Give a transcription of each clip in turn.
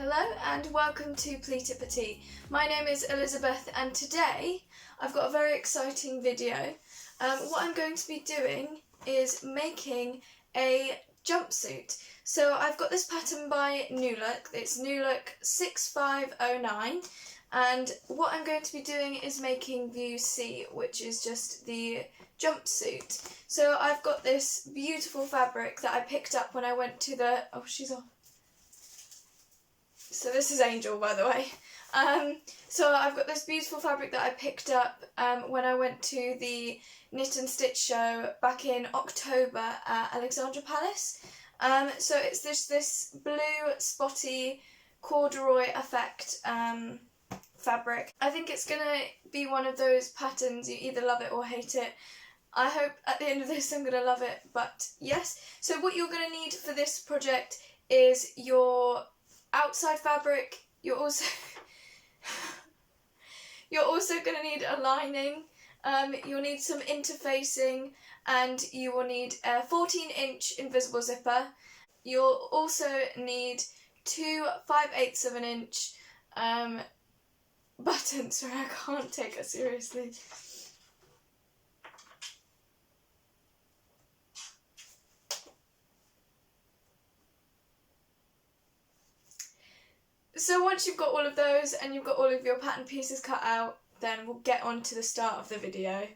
Hello and welcome to Pleat It Petite. My name is Elizabeth and today I've got a very exciting video. What I'm going to be doing is making a jumpsuit. So I've got this pattern by New Look. It's New Look 6509, and what I'm going to be doing is making view C, which is just the jumpsuit. So I've got this beautiful fabric that I picked up when I went to the... oh, she's off. So this is Angel, by the way. So I've got this beautiful fabric that I picked up when I went to the Knit and Stitch show back in October at Alexandra Palace. So it's this blue spotty corduroy effect fabric. I think it's gonna be one of those patterns you either love it or hate it. I hope at the end of this I'm gonna love it, but yes. So what you're gonna need for this project is your outside fabric. You're also going to need a lining, you'll need some interfacing, and you will need a 14-inch invisible zipper. You'll also need two 5/8 of an inch buttons. Sorry, I can't take it seriously. So once you've got all of those and you've got all of your pattern pieces cut out, then we'll get on to the start of the video.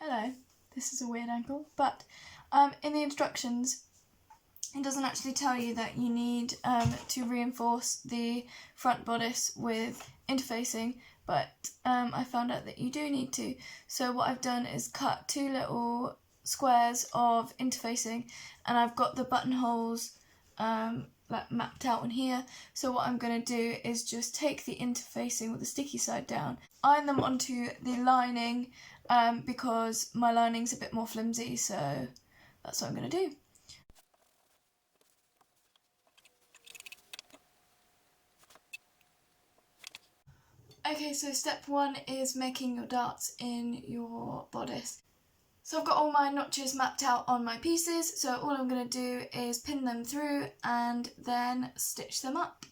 Hello, this is a weird angle, but in the instructions it doesn't actually tell you that you need to reinforce the front bodice with interfacing, but I found out that you do need to. So what I've done is cut two little squares of interfacing, and I've got the buttonholes like mapped out on here. So what I'm going to do is just take the interfacing with the sticky side down, iron them onto the lining, because my lining's a bit more flimsy, so that's what I'm going to do. Okay, so step one is making your darts in your bodice. So I've got all my notches mapped out on my pieces, so all I'm going to do is pin them through and then stitch them up.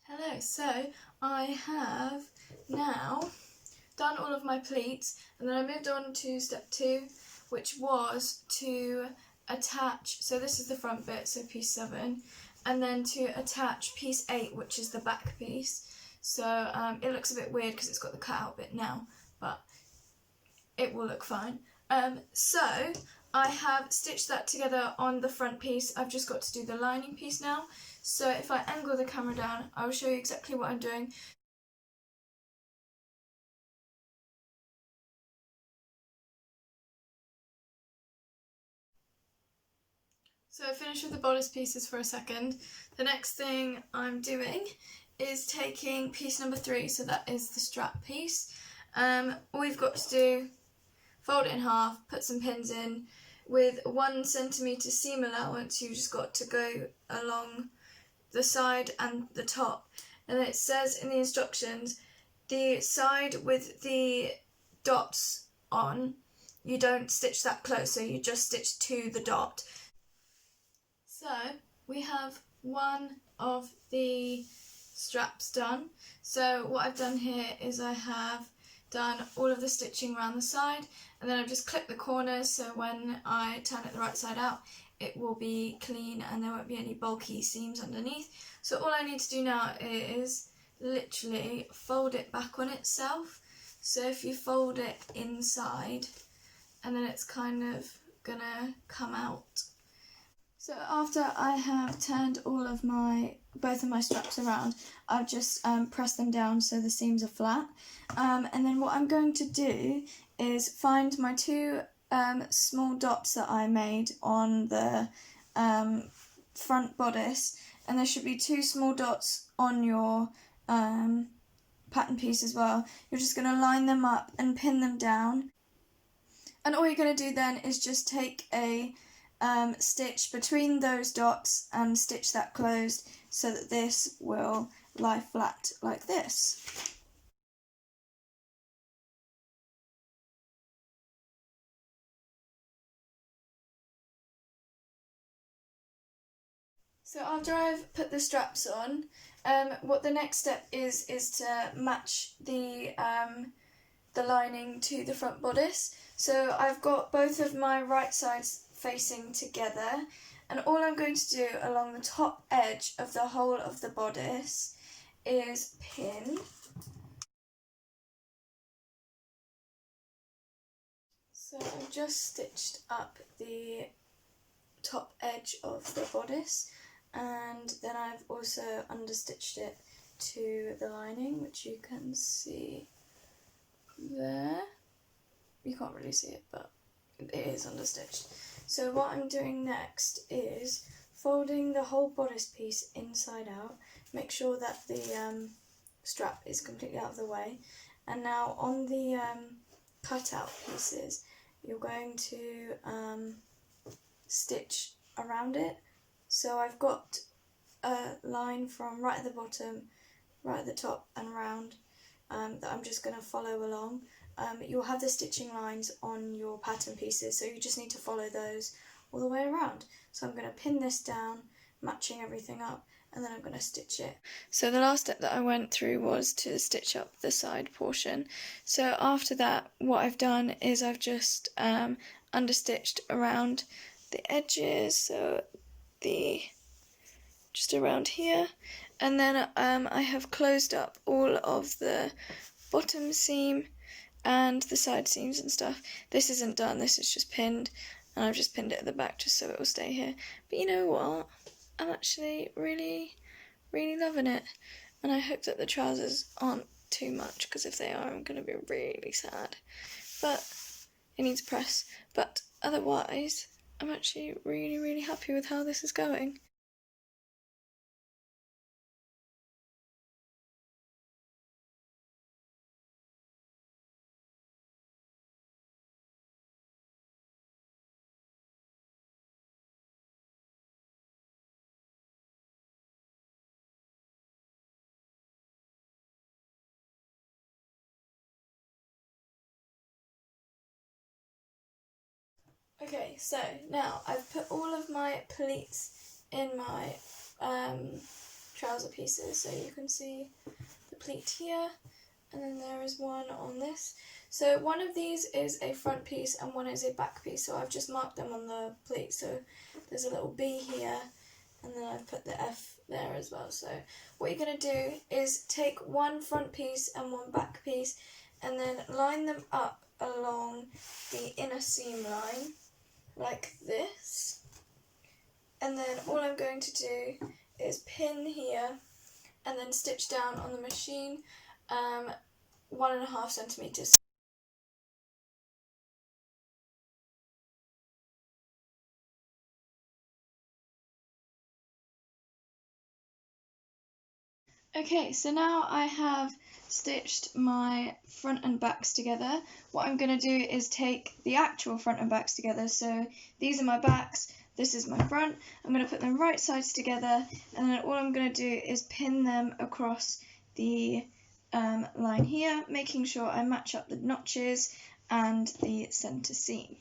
Hello, so I have now done all of my pleats, and then I moved on to step two, which was to attach, so this is the front bit, so piece 7, and then to attach piece 8, which is the back piece. So it looks a bit weird because it's got the cutout bit now, but it will look fine. So I have stitched that together on the front piece. I've just got to do the lining piece now. So if I angle the camera down, I will show you exactly what I'm doing. So I finished with the bodice pieces for a second. The next thing I'm doing is taking piece number 3, so that is the strap piece. All you've got to do, fold it in half, put some pins in. With 1 centimetre seam allowance, you've just got to go along the side and the top. And it says in the instructions, the side with the dots on, you don't stitch that close, so you just stitch to the dot. So we have one of the straps done. So what I've done here is I have done all of the stitching around the side, and then I've just clipped the corners, so when I turn it the right side out it will be clean and there won't be any bulky seams underneath. So all I need to do now is literally fold it back on itself. So if you fold it inside, and then it's kind of gonna come out. So after I have turned both of my straps around, I've just pressed them down so the seams are flat. And then what I'm going to do is find my two small dots that I made on the front bodice, and there should be two small dots on your pattern piece as well. You're just going to line them up and pin them down. And all you're going to do then is just take a stitch between those dots and stitch that closed so that this will lie flat like this. So after I've put the straps on, what the next step is to match the lining to the front bodice. So I've got both of my right sides facing together, and all I'm going to do along the top edge of the whole of the bodice is pin. So I've just stitched up the top edge of the bodice, and then I've also understitched it to the lining, which you can see there. You can't really see it, but it is understitched. So what I'm doing next is folding the whole bodice piece inside out. Make sure that the strap is completely out of the way. And now on the cutout pieces, you're going to stitch around it. So I've got a line from right at the bottom, right at the top and round that I'm just going to follow along. You'll have the stitching lines on your pattern pieces, so you just need to follow those all the way around. So I'm going to pin this down, matching everything up, and then I'm going to stitch it. So the last step that I went through was to stitch up the side portion. So after that, what I've done is I've just understitched around the edges, so just around here, and then I have closed up all of the bottom seam and the side seams and stuff. This isn't done, this is just pinned, and I've just pinned it at the back just so it will stay here. But you know what, I'm actually really loving it, and I hope that the trousers aren't too much, because if they are I'm going to be really sad. But it needs press, but otherwise I'm actually really happy with how this is going. Okay, so now I've put all of my pleats in my trouser pieces, so you can see the pleat here, and then there is one on this. So one of these is a front piece and one is a back piece, so I've just marked them on the pleat. So there's a little B here, and then I've put the F there as well. So what you're going to do is take one front piece and one back piece, and then line them up along the inner seam line like this, and then all I'm going to do is pin here and then stitch down on the machine 1.5 centimeters. Okay, so now I have stitched my front and backs together. What I'm going to do is take the actual front and backs together. So these are my backs, this is my front. I'm going to put them right sides together, and then all I'm going to do is pin them across the line here, making sure I match up the notches and the centre seam.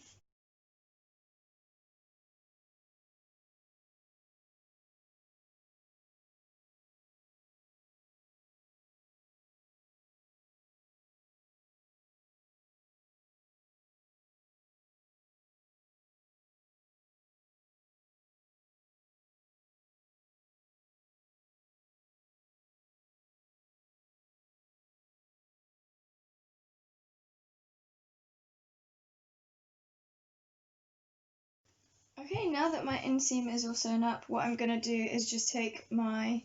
Okay, now that my inseam is all sewn up, what I'm going to do is just take my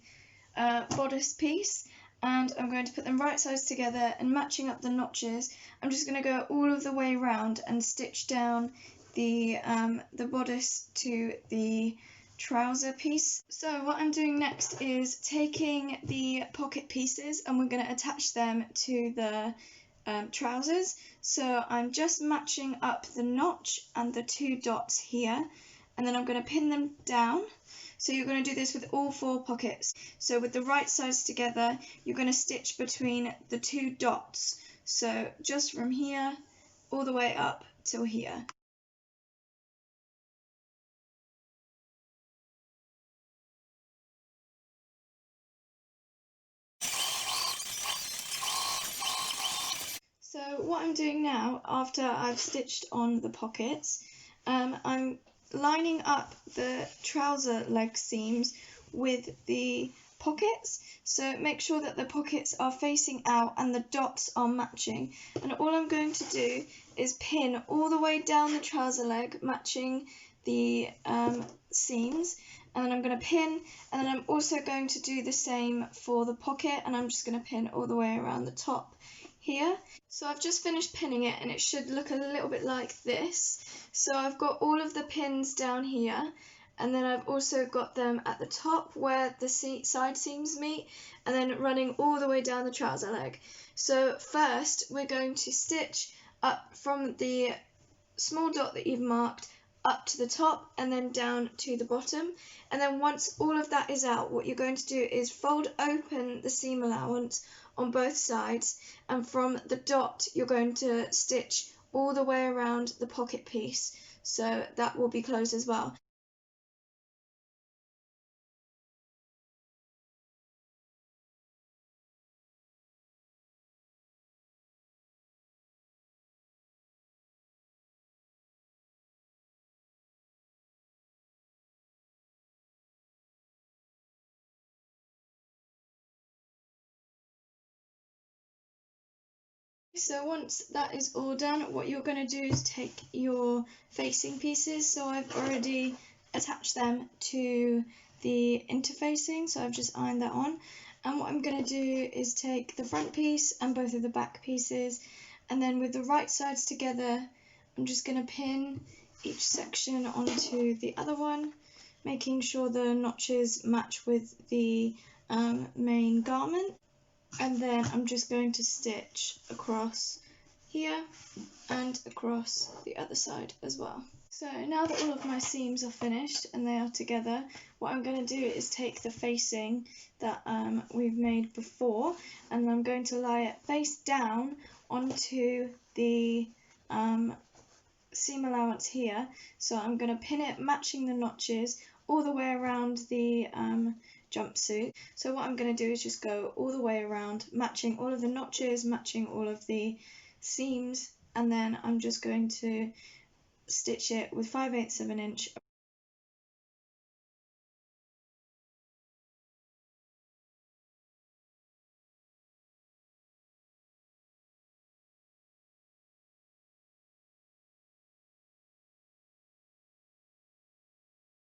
bodice piece and I'm going to put them right sides together, and matching up the notches, I'm just going to go all of the way around and stitch down the bodice to the trouser piece. So what I'm doing next is taking the pocket pieces and we're going to attach them to the trousers. So I'm just matching up the notch and the 2 dots here, and then I'm going to pin them down. So you're going to do this with all 4 pockets. So with the right sides together, you're going to stitch between the 2 dots. So just from here all the way up till here. So what I'm doing now, after I've stitched on the pockets, I'm lining up the trouser leg seams with the pockets. So make sure that the pockets are facing out and the dots are matching. And all I'm going to do is pin all the way down the trouser leg, matching the seams. And then I'm going to pin, and then I'm also going to do the same for the pocket, and I'm just going to pin all the way around the top here. So I've just finished pinning it and it should look a little bit like this. So I've got all of the pins down here, and then I've also got them at the top where the side seams meet, and then running all the way down the trouser leg. So first we're going to stitch up from the small dot that you've marked up to the top and then down to the bottom, and then once all of that is out, what you're going to do is fold open the seam allowance on both sides, and from the dot you're going to stitch all the way around the pocket piece, so that will be closed as well. So once that is all done, what you're going to do is take your facing pieces. So I've already attached them to the interfacing, so I've just ironed that on. And what I'm going to do is take the front piece and both of the back pieces, and then with the right sides together, I'm just going to pin each section onto the other one, making sure the notches match with the main garment. And then I'm just going to stitch across here and across the other side as well. So now that all of my seams are finished and they are together, what I'm going to do is take the facing that we've made before, and I'm going to lie it face down onto the seam allowance here. So I'm going to pin it matching the notches all the way around the jumpsuit. So what I'm going to do is just go all the way around, matching all of the notches, matching all of the seams, and then I'm just going to stitch it with 5/8 of an inch.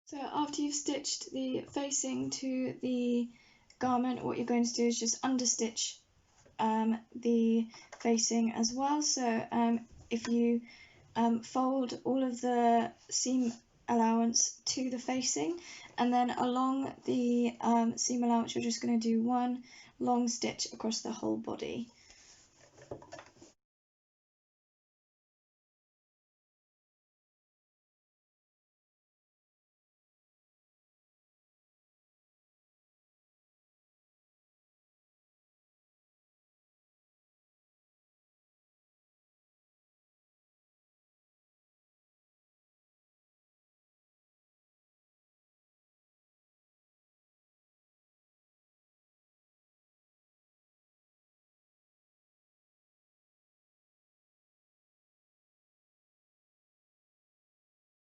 So after you've stitched the facing to the garment, what you're going to do is just understitch the facing as well. So if you fold all of the seam allowance to the facing, and then along the seam allowance you're just going to do one long stitch across the whole body.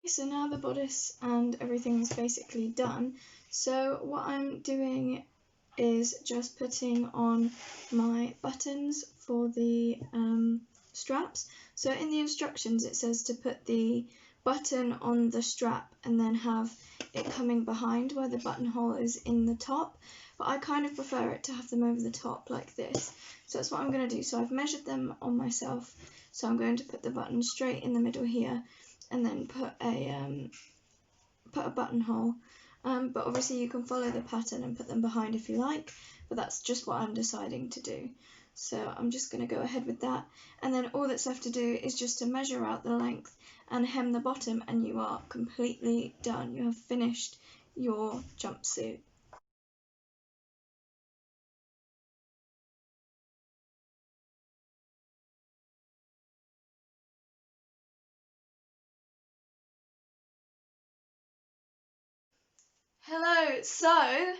So now the bodice and everything is basically done. So what I'm doing is just putting on my buttons for the straps. So in the instructions it says to put the button on the strap and then have it coming behind where the buttonhole is in the top, but I kind of prefer it to have them over the top like this. So that's what I'm going to do. So I've measured them on myself, so I'm going to put the button straight in the middle here and then put a buttonhole. But obviously you can follow the pattern and put them behind if you like, but that's just what I'm deciding to do. So I'm just going to go ahead with that, and then all that's left to do is just to measure out the length and hem the bottom, and you are completely done. You have finished your jumpsuit. Hello, so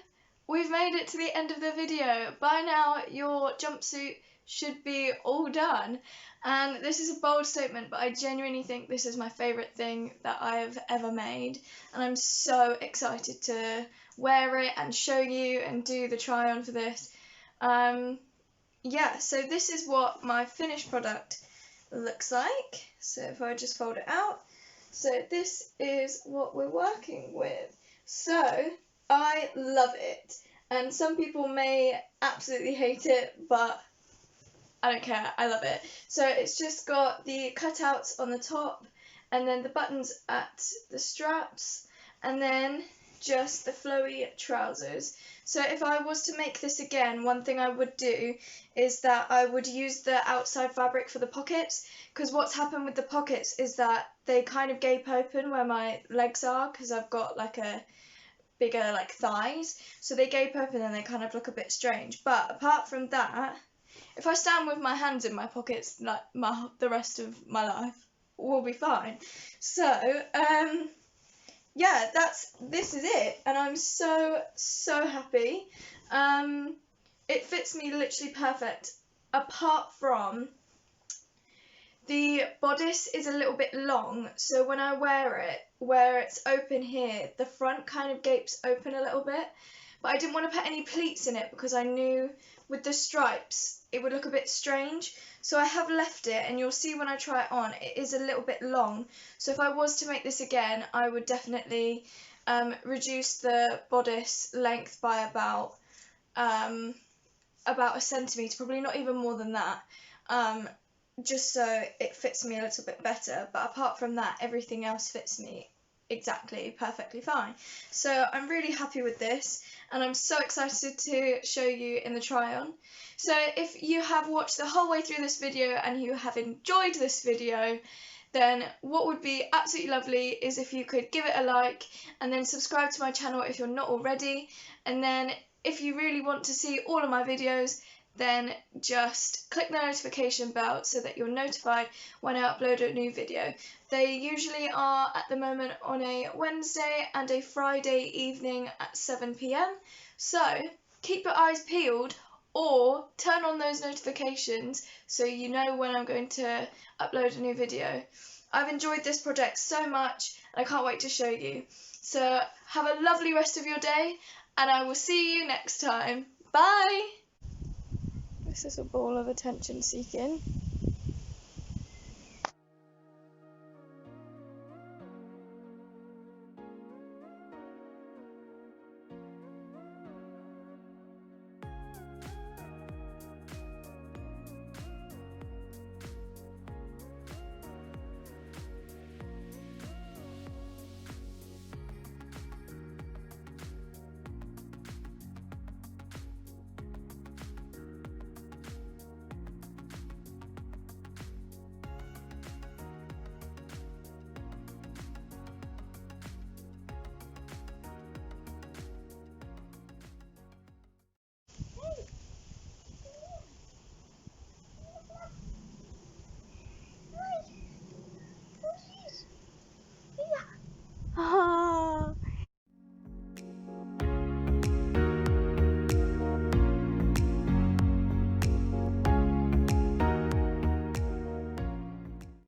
we've made it to the end of the video. By now your jumpsuit should be all done, and this is a bold statement, but I genuinely think this is my favourite thing that I've ever made, and I'm so excited to wear it and show you and do the try on for this. Yeah, so this is what my finished product looks like. So if I just fold it out, so this is what we're working with. So I love it, and some people may absolutely hate it, but I don't care, I love it. So it's just got the cutouts on the top, and then the buttons at the straps, and then just the flowy trousers. So if I was to make this again, one thing I would do is that I would use the outside fabric for the pockets, because what's happened with the pockets is that they kind of gape open where my legs are, because I've got like a bigger like thighs, so they gape open and they kind of look a bit strange. But apart from that, if I stand with my hands in my pockets like the rest of my life, will be fine. So yeah, this is it, and I'm so happy. It fits me literally perfect, apart from the bodice is a little bit long, so when I wear it, where it's open here, the front kind of gapes open a little bit, but I didn't want to put any pleats in it because I knew with the stripes it would look a bit strange, so I have left it, and you'll see when I try it on, it is a little bit long, so if I was to make this again, I would definitely reduce the bodice length by about a centimetre, probably not even more than that, just so it fits me a little bit better, but apart from that, everything else fits me exactly perfectly fine. So I'm really happy with this, and I'm so excited to show you in the try on. So if you have watched the whole way through this video and you have enjoyed this video, then what would be absolutely lovely is if you could give it a like and then subscribe to my channel if you're not already, and then if you really want to see all of my videos, then just click the notification bell so that you're notified when I upload a new video. They usually are at the moment on a Wednesday and a Friday evening at 7 PM. So keep your eyes peeled or turn on those notifications so you know when I'm going to upload a new video. I've enjoyed this project so much and I can't wait to show you. So have a lovely rest of your day, and I will see you next time. Bye! This is a ball of attention seeking.